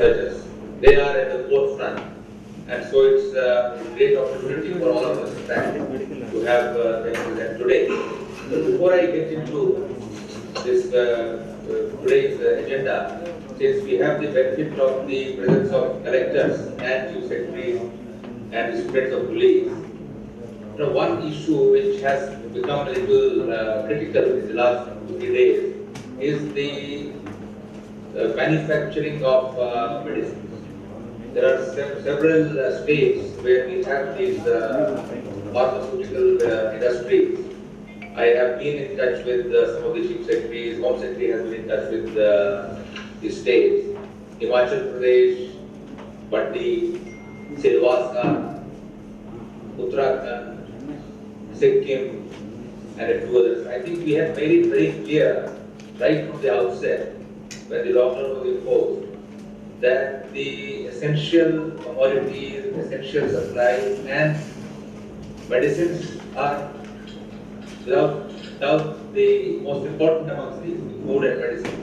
researchers. They are at the forefront, and so it's a great opportunity for all of us in fact, to have them present today. So before I get into this today's agenda, since we have the benefit of the presence of collectors and chief secretaries and districts of police, one issue which has become a little critical in the last 2-3 days is the manufacturing of medicines. There are several states where we have these pharmaceutical industries. I have been in touch with some of the chief secretaries. Home Secretary has been in touch with the states. Himachal Pradesh, Batti, Silvassa, Uttarakhand, Sikkim, and a few others. I think we have made it very clear right from the outset when the lockdown was imposed that the essential commodities, essential supplies, and medicines are without the most important amongst these, food and medicines.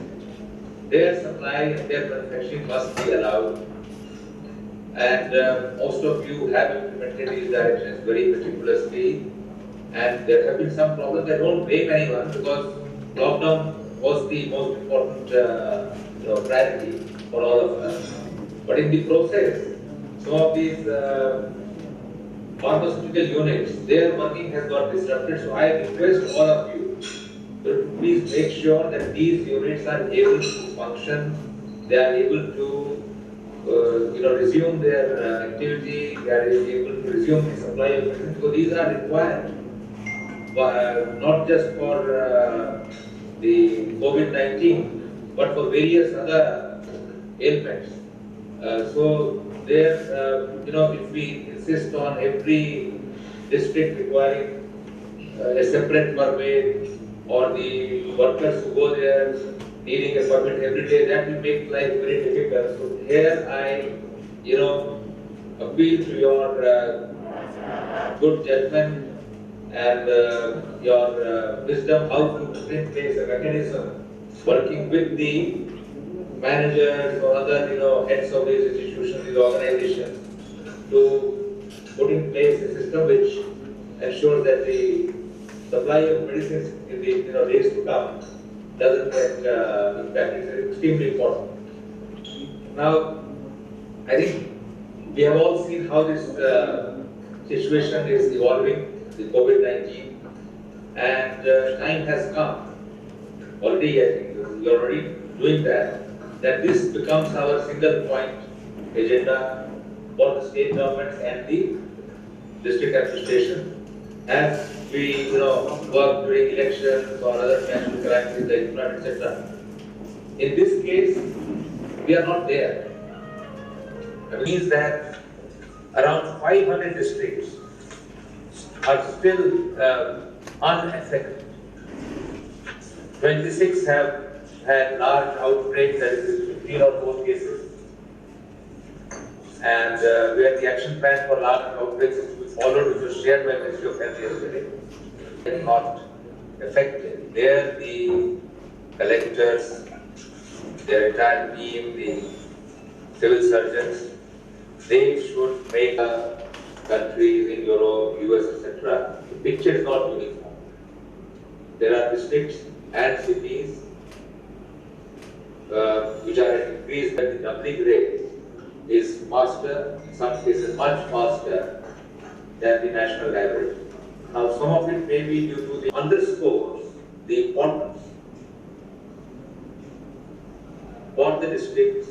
Their supply and their manufacturing must be allowed. And most of you have implemented these directions very meticulously. And there have been some problems. I don't blame anyone because lockdown was the most important priority for all of us. But in the process, some of these pharmaceutical units, their working has got disrupted. So I request all of you to please make sure that these units are able to function, they are able to resume their activity, they are able to resume the supply of medicine. So these are required, not just for the COVID-19, but for various other ailments. So there, if we insist on every district requiring a separate permit, or the workers who go there needing a permit every day, that will make life very difficult. So here I, appeal to your good judgment and your wisdom how to put in place a mechanism working with the managers or other heads of these institutions, these organizations, to put in place a system which ensures that the supply of medicines in the days to come doesn't get impacted. It's extremely important. Now, I think we have all seen how this situation is evolving, the COVID-19, and time has come. Already, I think we are already doing that this becomes our single point agenda for the state governments and the district administration as we work during elections or other national calamities like flood, etc. In this case, we are not there. It means that around 500 districts are still unaffected. 26 have had large outbreaks, that is 15 or more cases. And we had the action plan for large outbreaks which we followed, which was shared by Ministry of Health yesterday. They are not affected. There the collectors, their entire team, the civil surgeons, they should make countries in Europe, US, etc. The picture is not uniform. There are districts and cities which are at increased, but the doubling rate is faster, in some cases much faster than the national average. Now, some of it may be due to the underscores the importance for the districts,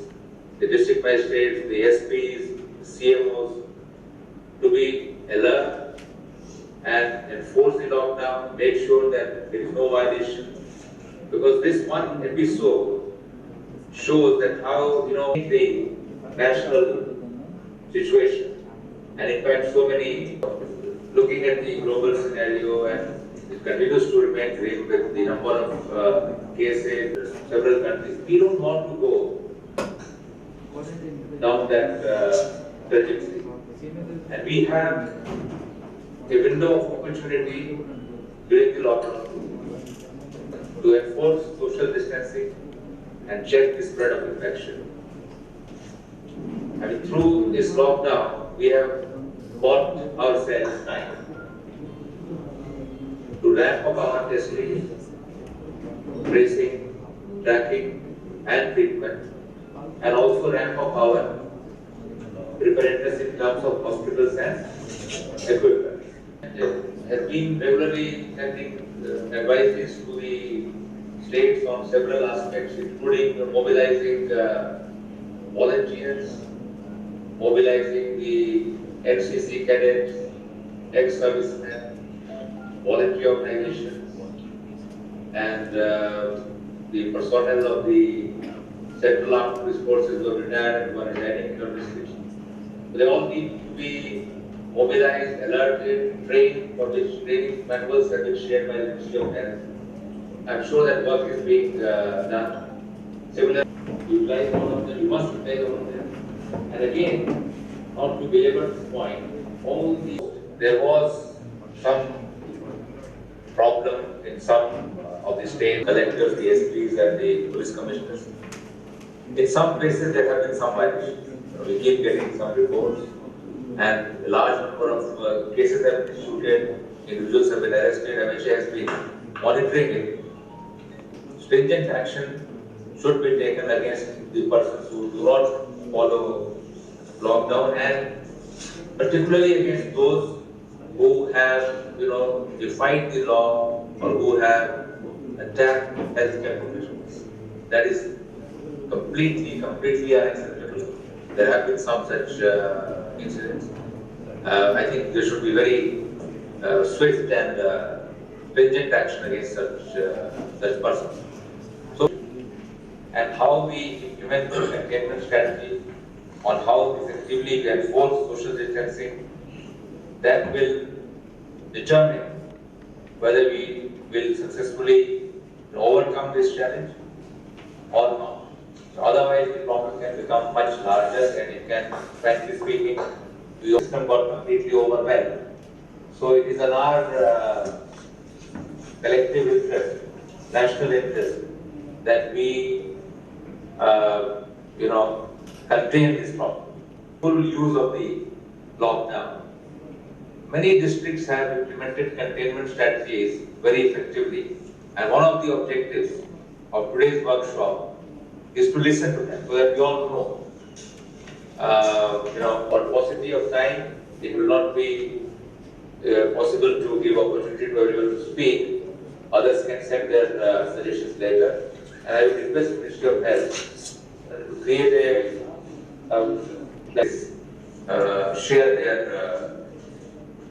the district magistrates, the SPs, CMOs to be alert and enforce the lockdown, make sure that there is no violation. Because this one episode shows that how the national situation, and in fact so many looking at the global scenario, and it continues to remain grim with the number of cases in several countries. We don't want to go down that trajectory, and we have a window of opportunity during the lockdown to enforce social distancing and check the spread of infection. through this lockdown, we have bought ourselves time to ramp up our testing, tracing, tracking, and treatment, and also ramp up our preparedness in terms of hospitals and equipment. Has been regularly sending advices to the states on several aspects, including mobilizing volunteers, mobilizing the NCC cadets, ex-servicemen, voluntary organizations, and the personnel of the Central Armed Police Forces who are retired and who are residing in your districts. They all need to be mobilized, alerted, trained, for which training manuals have been shared by the Ministry of Health. I'm sure that work is being done. Similarly, utilize all of them, you must utilize all of them. And again, not to belabor this point, there was some problem in some of the state collectors, the SPs and the police commissioners. In some places there have been some violations. We keep getting some reports, and a large number of cases have been issued, individuals have been arrested, MHA has been monitoring it. Stringent action should be taken against the persons who do not follow lockdown, and particularly against those who have, defied the law or who have attacked healthcare professionals. That is completely unacceptable. There have been some such incidents. I think there should be very swift and stringent action against such persons. So, and how we implement the containment strategy, on how effectively we enforce social distancing, that will determine whether we will successfully overcome this challenge or not. So otherwise, the problem can become much larger, and it can, frankly speaking, the system got completely overwhelmed. So it is in our collective interest, national interest, that we, contain this problem. Full use of the lockdown. Many districts have implemented containment strategies very effectively, and one of the objectives of today's workshop is to listen to them so that we all know. For paucity of time, it will not be possible to give opportunity to everyone to speak. Others can send their suggestions later. And I would request the Ministry of Health to create share their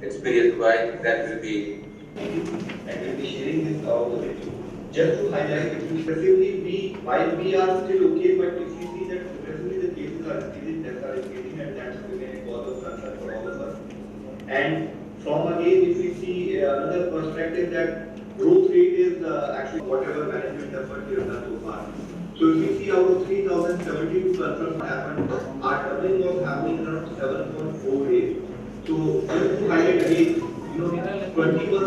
experience. Why that will be. And we'll be sharing this with you. Just to highlight, it will progressively while we are still okay, but if you see that progressively the cases are increasing, deaths are increasing, and that's again a cause of concern for all of us. And from again, if we see another perspective, that growth rate is actually whatever management effort we have done so far. So if we see out of 3,072 confirmed happened, our doubling was happening around 7.4 rate. So just to highlight again, 20%.